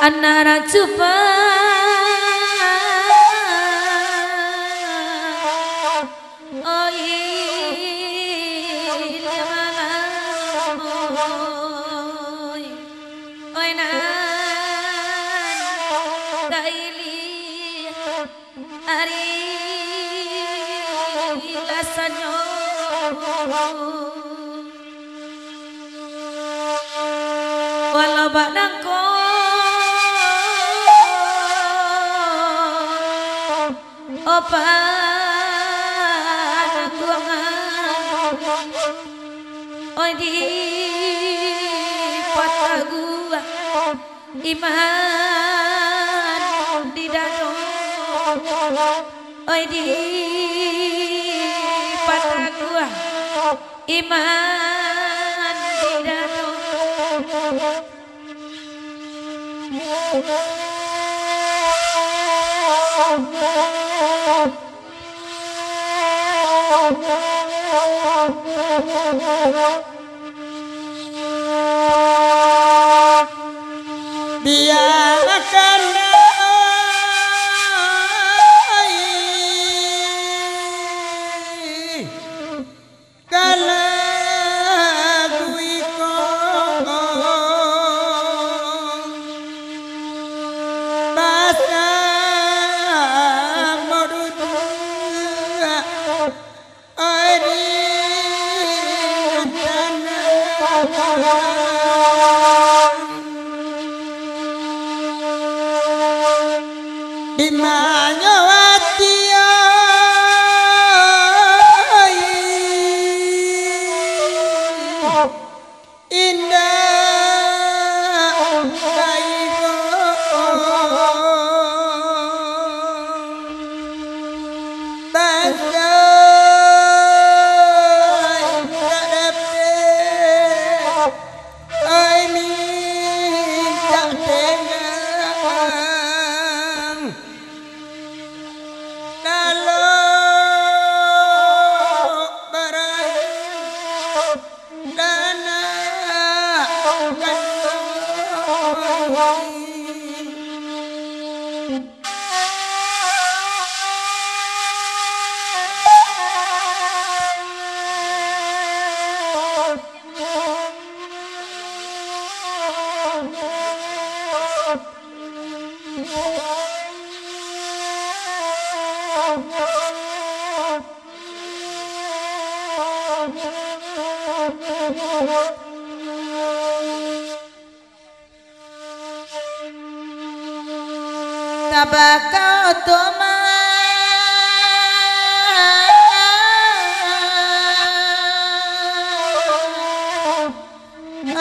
Anara cupa oi lemalamoy oi nan daili ari lasanyo walau badangko opa nangguangan oi di patagua iman di dado oi di patagua iman di dado biarkan dimanya hati indah kaigo bangga ai minta tenang kalau barang dana tabakau toma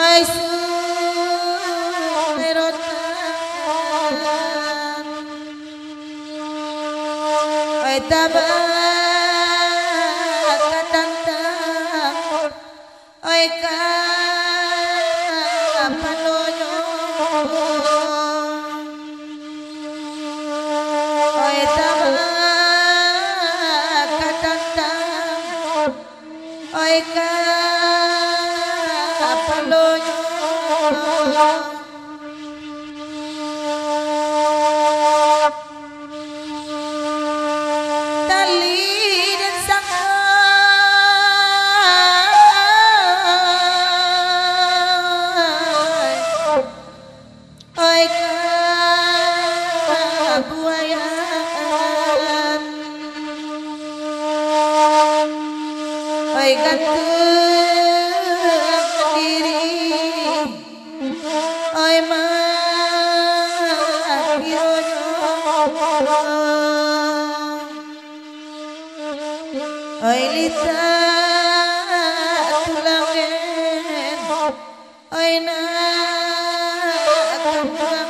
ai sumerotan ai tabakatantang ai kapanoyo oi tabakatantang oi kapanoyo tali dan sangai oi kabuayan oi gantung diri oi makiroyo oi lita tulangen oi na kambangan